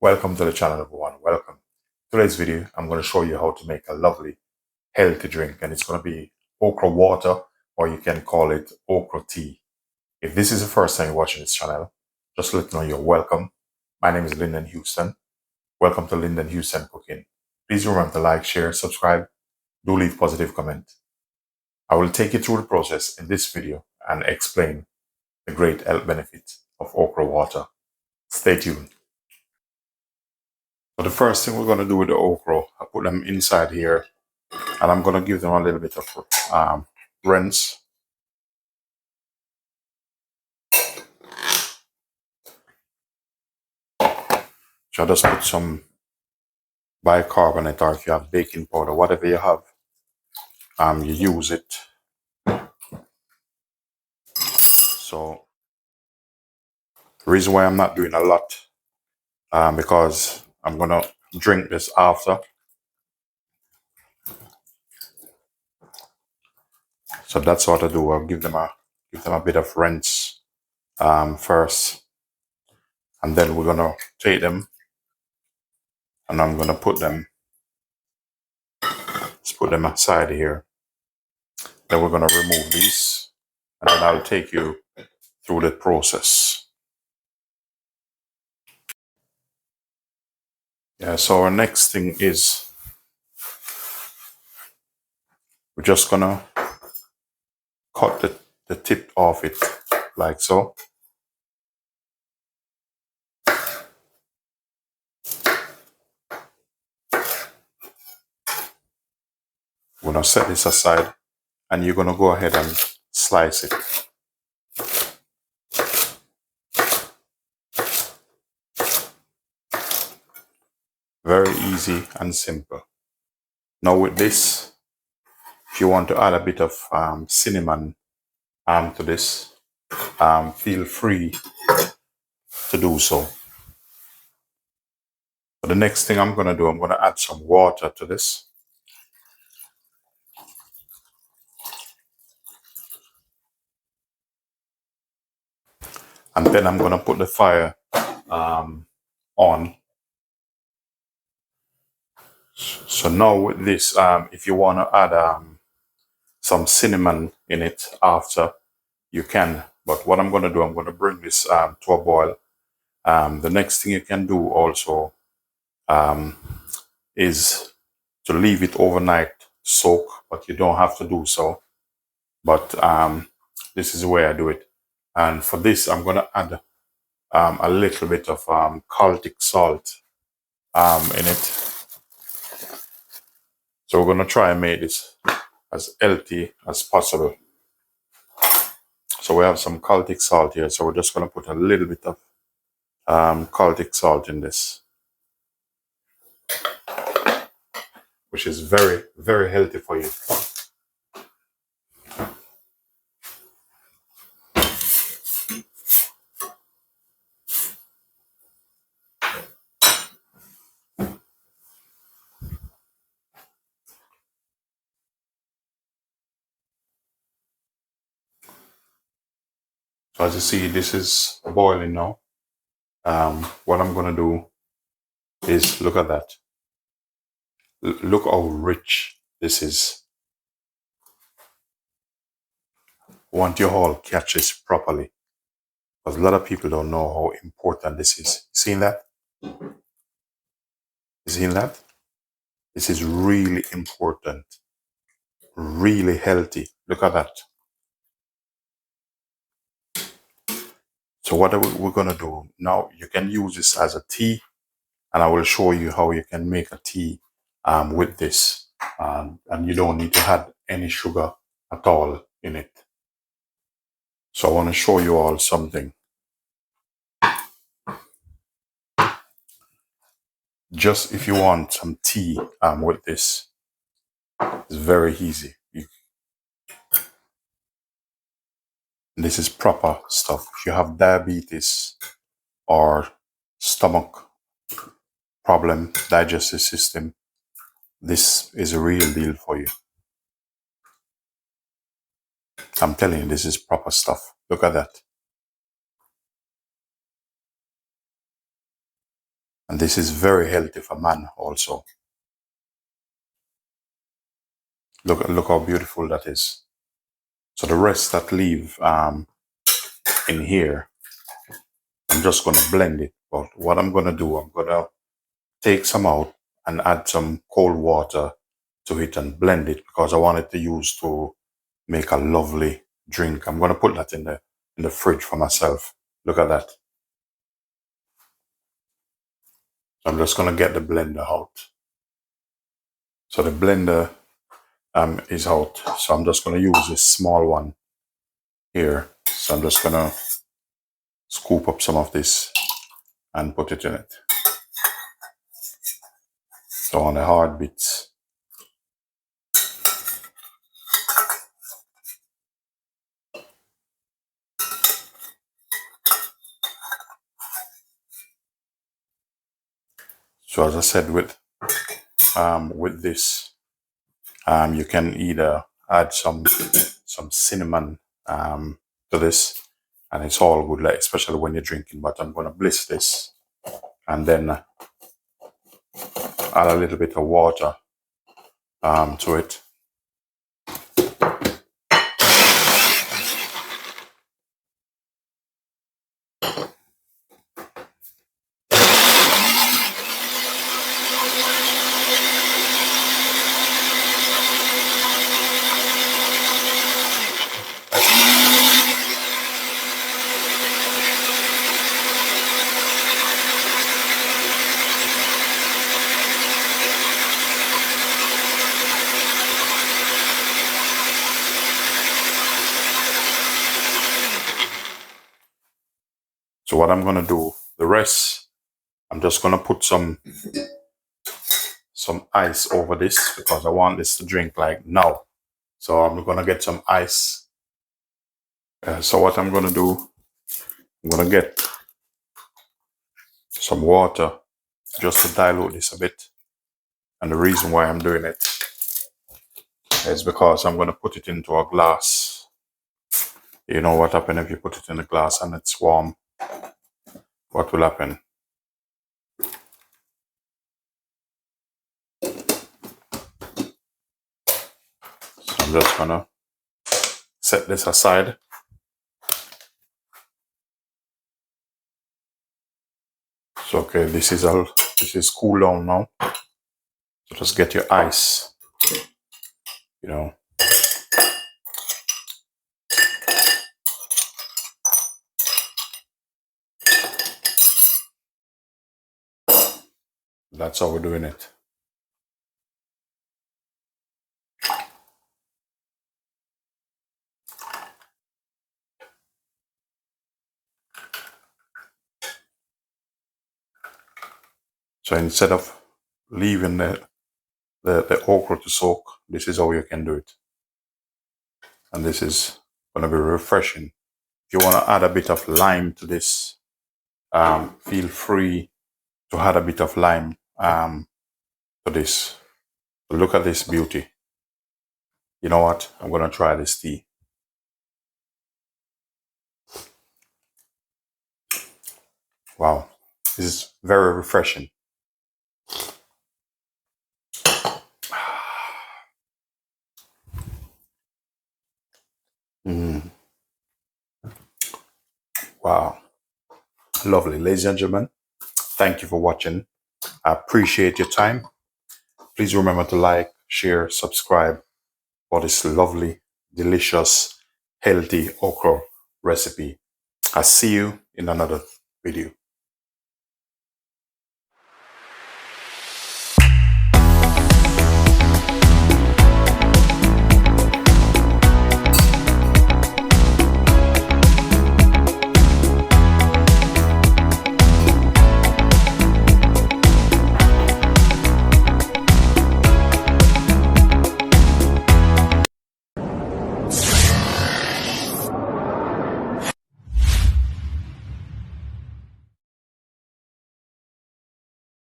Welcome to the channel, everyone. Welcome. Today's video, I'm going to show you how to make a lovely, healthy drink, and it's going to be okra water, or you can call it okra tea. If this is the first time you're watching this channel, just let me know you're welcome. My name is Linden Houston. Welcome to Linden Houston Cooking. Please remember to like, share, subscribe. Do leave positive comment. I will take you through the process in this video and explain the great health benefits of okra water. Stay tuned. So the first thing we're going to do with the okra, I put them inside here, and I'm going to give them a little bit of rinse. So I just put some bicarbonate, or if you have baking powder, whatever you have, you use it. So the reason why I'm not doing a lot, because I'm going to drink this after. So that's what I do. I'll give them a bit of rinse first, and then we're gonna take them, and I'm gonna put them aside here. Then we're gonna remove these, and then I'll take you through the process. Yeah. So our next thing is we're just gonna cut the tip off it like so. We're gonna set this aside, and you're gonna go ahead and slice it. Very easy and simple. Now with this, if you want to add a bit of cinnamon to this, feel free to do so. But the next thing I'm gonna do, I'm gonna add some water to this. And then I'm gonna put the fire on. So now with this, if you want to add some cinnamon in it after, you can. But what I'm gonna do, I'm gonna bring this to a boil. The next thing you can do also is to leave it overnight soak, but you don't have to do so. But this is the way I do it. And for this, I'm gonna add a little bit of Celtic salt in it. So we're gonna try and make this as healthy as possible. So we have some Celtic salt here. So we're just gonna put a little bit of Celtic salt in this, which is very, very healthy for you. So as you see, this is boiling now. What I'm gonna do is look at that. Look how rich this is. I want you all catch this properly, because a lot of people don't know how important this is. Seen that? Seen that? This is really important, really healthy. Look at that. So what we're gonna do now, you can use this as a tea, and I will show you how you can make a tea with this, and you don't need to add any sugar at all in it. So I want to show you all something. Just if you want some tea with this, it's very easy. This is proper stuff. If you have diabetes or stomach problem, digestive system, this is a real deal for you. I'm telling you, this is proper stuff. Look at that. And this is very healthy for man also. Look how beautiful that is. So the rest that leave in here, I'm just going to blend it. But what I'm going to do, I'm going to take some out and add some cold water to it and blend it, because I want it to use to make a lovely drink. I'm going to put that in the fridge for myself. Look at that. So I'm just going to get the blender out. So the blender is out. So I'm just going to use this small one here. So I'm just going to scoop up some of this and put it in it. So on the hard bits. So as I said, with this, you can either add some cinnamon to this, and it's all good, like, especially when you're drinking. But I'm going to bliss this and then add a little bit of water to it. So what I'm going to do, the rest, I'm just going to put some ice over this, because I want this to drink like now. So I'm going to get some ice. So what I'm going to do, I'm going to get some water just to dilute this a bit. And the reason why I'm doing it is because I'm going to put it into a glass. You know what happens if you put it in a glass and it's warm? What will happen? So I'm just going to set this aside. So okay, this is cool down now. So just get your ice, you know. That's how we're doing it. So instead of leaving the okra to soak, this is how you can do it. And this is going to be refreshing. If you want to add a bit of lime to this, feel free to add a bit of lime to this. But look at this beauty. You know what? I'm going to try this tea. Wow. This is very refreshing. Wow. Lovely. Ladies and gentlemen, thank you for watching. I appreciate your time. Please remember to like, share, subscribe for this lovely, delicious, healthy okra recipe. I'll see you in another video.